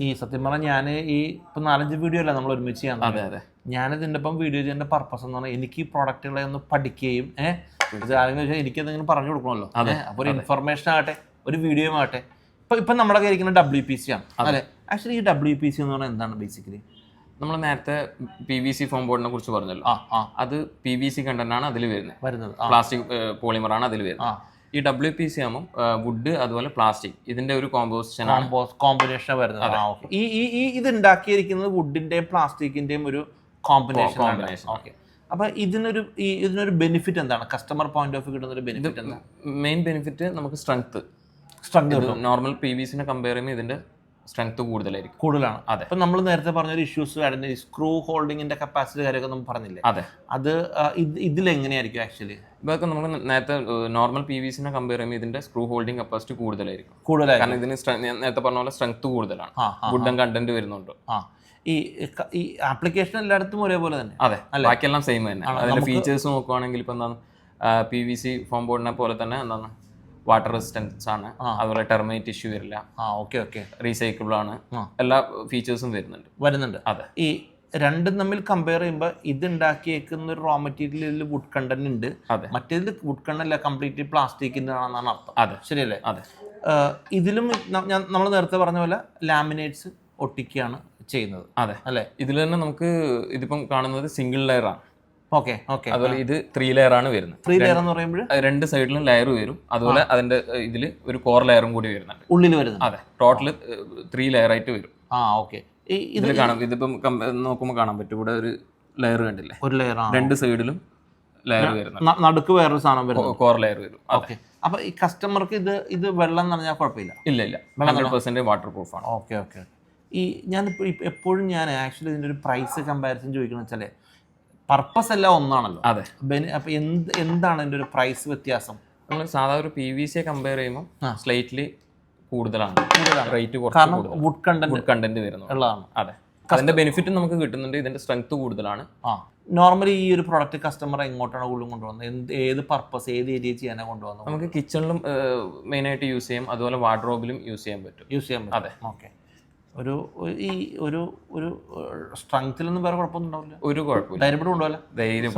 ഈ സത്യം പറഞ്ഞാൽ ഞാൻ ഈ ഇപ്പം 4-5 വീഡിയോ അല്ല നമ്മൾ ഒരുമിച്ച് ചെയ്യാൻ. അതെ അതെ. ഞാനിതിൻ്റെ ഒപ്പം വീഡിയോ ചെയ്യുന്ന പർപ്പസ് എന്ന് പറഞ്ഞാൽ എനിക്ക് ഈ പ്രോഡക്റ്റുകളെ ഒന്ന് പഠിക്കുകയും ഇത് ആരെങ്കിലും വെച്ചാൽ എനിക്കെന്തെങ്കിലും പറഞ്ഞു കൊടുക്കണമല്ലോ. അപ്പോൾ ഒരു ഇൻഫർമേഷൻ ആകട്ടെ, ഒരു വീഡിയോ ആകട്ടെ. ഇപ്പം നമ്മുടെ കയ്യിൽ ഇരിക്കുന്ന WPC ആണ് അല്ലേ? ആക്ച്വലി ഈ WPC എന്ന് പറഞ്ഞാൽ എന്താണ് ബേസിക്കലി? നമ്മൾ നേരത്തെ PVC ഫോം ബോർഡിനെ കുറിച്ച് പറഞ്ഞല്ലോ. അത് PVC കണ്ടന്റാണ് അതിൽ വരുന്നത്. പ്ലാസ്റ്റിക് പോളിമറാണ് അതിൽ വരുന്നത്. ഈ WPC ആകുമ്പോൾ വുഡ് അതുപോലെ പ്ലാസ്റ്റിക് ഇതിന്റെ ഒരു കോമ്പിനേഷൻ വരുന്നത്. ഈ ഇത് ഉണ്ടാക്കിയിരിക്കുന്നത് വുഡിന്റെയും പ്ലാസ്റ്റിക്കിന്റെയും ഒരു കോമ്പിനേഷൻ. ഓക്കെ. അപ്പൊ ഇതിനൊരു ബെനിഫിറ്റ് എന്താണ്? കസ്റ്റമർ പോയിന്റ് ഓഫ് വ്യൂ കിട്ടുന്ന ഒരു ബെനിഫിറ്റ് എന്താണ്? മെയിൻ ബെനിഫിറ്റ് നമുക്ക് സ്ട്രെങ്ത്. നോർമൽ PVC കമ്പയർ ചെയ്യുമ്പോൾ ഇതിന്റെ സ്ട്രെങ്ത് കൂടുതലാണ്. അതെ. ഇപ്പം നമ്മൾ നേരത്തെ പറഞ്ഞൊരു ഇഷ്യൂസ് വരുന്നത് സ്ക്രൂ ഹോൾഡിങ്ങിന്റെ കപ്പാസിറ്റി കാര്യമൊക്കെ നമ്മൾ പറഞ്ഞില്ലേ? അതെ. അത് ഇതിലെങ്ങനെയായിരിക്കും ആക്ച്വലി? ഇതൊക്കെ നമ്മൾ നേരത്തെ നോർമൽ PVC കമ്പയർ ചെയ്യുമ്പോൾ ഇതിന്റെ സ്ക്രൂ ഹോൾഡിംഗ് കപ്പാസിറ്റി കൂടുതലായിരിക്കും. കാരണം ഇതിന് നേരത്തെ പറഞ്ഞ പോലെ സ്ട്രെങ്ത് കൂടുതലാണ്, വുഡൻ കണ്ടന്റ് വരുന്നുണ്ട്. ഈ ആപ്ലിക്കേഷൻ എല്ലായിടത്തും ഒരേപോലെ തന്നെ. അതെ, ബാക്കിയെല്ലാം സെയിം തന്നെ. അതിന്റെ ഫീച്ചേഴ്സ് നോക്കുവാണെങ്കിൽ ഇപ്പൊ എന്താണ് PVC ഫോം ബോർഡിനെ പോലെ തന്നെ എന്താണ് വാട്ടർ റെസിസ്റ്റൻസ് ആണ്, അതുപോലെ ടെർമൈറ്റ് ഇഷ്യൂ വരില്ല, റീസൈക്കിൾ ആണ്, എല്ലാ ഫീച്ചേഴ്സും വരുന്നുണ്ട്. അതെ. ഈ രണ്ടും തമ്മിൽ കമ്പയർ ചെയ്യുമ്പോൾ ഇത് ഉണ്ടാക്കിയേക്കുന്ന ഒരു റോ മെറ്റീരിയലിൽ വുഡ് കണ്ടന്റ് ഉണ്ട്, മറ്റേതിൽ വുഡ് കണ്ടന്റ് അല്ല, കംപ്ലീറ്റ്ലി പ്ലാസ്റ്റിക്കിന്റെ ആണെന്നാണ് അർത്ഥം. അതെ, ശരിയല്ലേ? അതെ. ഇതിലും നമ്മൾ നേരത്തെ പറഞ്ഞ പോലെ ലാമിനേറ്റ്സ് ഒട്ടിക്കുകയാണ് ചെയ്യുന്നത്. അതെ അല്ലേ? ഇതിൽ തന്നെ നമുക്ക് ഇതിപ്പം കാണുന്നത് സിംഗിൾ ലെയർ ആണ്. ഓക്കെ. അതുപോലെ ഇത് 3 ലെയർ ആണ് വരുന്നത്. 3 ലെയർ എന്ന് പറയുമ്പോൾ 2 സൈഡിലും ലെയർ വരും. അതുപോലെ അതിന്റെ ഇതിൽ ഒരു കോർ ലെയറും കൂടി വരുന്നുണ്ട് ഉള്ളിൽ വരുന്നത്. അതെ, ടോട്ടൽ 3 ലെയർ ആയിട്ട് വരും. ഓക്കെ. ഇതിൽ കാണാം, ഇതിപ്പം നോക്കുമ്പോൾ കാണാൻ പറ്റും, ഇവിടെ ഒരു ലെയർ കണ്ടില്ലേ? ഒരു ലെയർ, 2 സൈഡിലും ലെയർ വരുന്നുണ്ട്, നടുക്ക് വേറൊരു സാധനം വരും, കോർ ലെയർ വരും. ഓക്കെ. അപ്പൊ ഈ കസ്റ്റമർക്ക് ഇത് വെള്ളം നനഞ്ഞാൽ കുഴപ്പമില്ല? ഇല്ല, 100% വാട്ടർ പ്രൂഫ് ആണ്. ഓക്കെ. എപ്പോഴും ഞാൻ ആക്ച്വലി ഇതിന്റെ ഒരു പ്രൈസ് കമ്പാരിസൺ ചോദിക്കണം വെച്ചാൽ പർപ്പസ് എല്ലാം ഒന്നാണല്ലോ. അതെ. അപ്പൊ എന്താണ് ഇതിന്റെ ഒരു പ്രൈസ് വ്യത്യാസം? നമ്മൾ സാധാരണ ഒരു PVC കമ്പയർ ചെയ്യുമ്പോൾ സ്ലൈറ്റ്ലി കൂടുതലാണ് റേറ്റ്, കാരണം വുഡ് കണ്ടന്റ് വരുന്നതാണ്. അതെ, അതിന്റെ ബെനിഫിറ്റ് നമുക്ക് കിട്ടുന്നുണ്ട്, ഇതിന്റെ സ്ട്രെങ്ത് കൂടുതലാണ്. നോർമലി ഈ ഒരു പ്രൊഡക്റ്റ് കസ്റ്റമർ എങ്ങോട്ടാണ് കൂടുതലും കൊണ്ടുവന്നത്? ഏത് പർപ്പസ്, ഏത് ഏരിയ ചെയ്യാനാണ് കൊണ്ടുവന്നത്? നമുക്ക് കിച്ചണിലും മെയിനായിട്ട് യൂസ് ചെയ്യാം, അതുപോലെ വാർഡ്രോബിലും യൂസ് ചെയ്യാൻ പറ്റും. അതെ. ഓക്കെ. ഒരു സ്ട്രെങ്ത്തിലൊന്നും വേറെ കുഴപ്പമൊന്നും ഉണ്ടാവില്ല? ഒരു കുഴപ്പമില്ല, ധൈര്യപ്പെട്ട് കൊണ്ടുപോകല. ധൈര്യം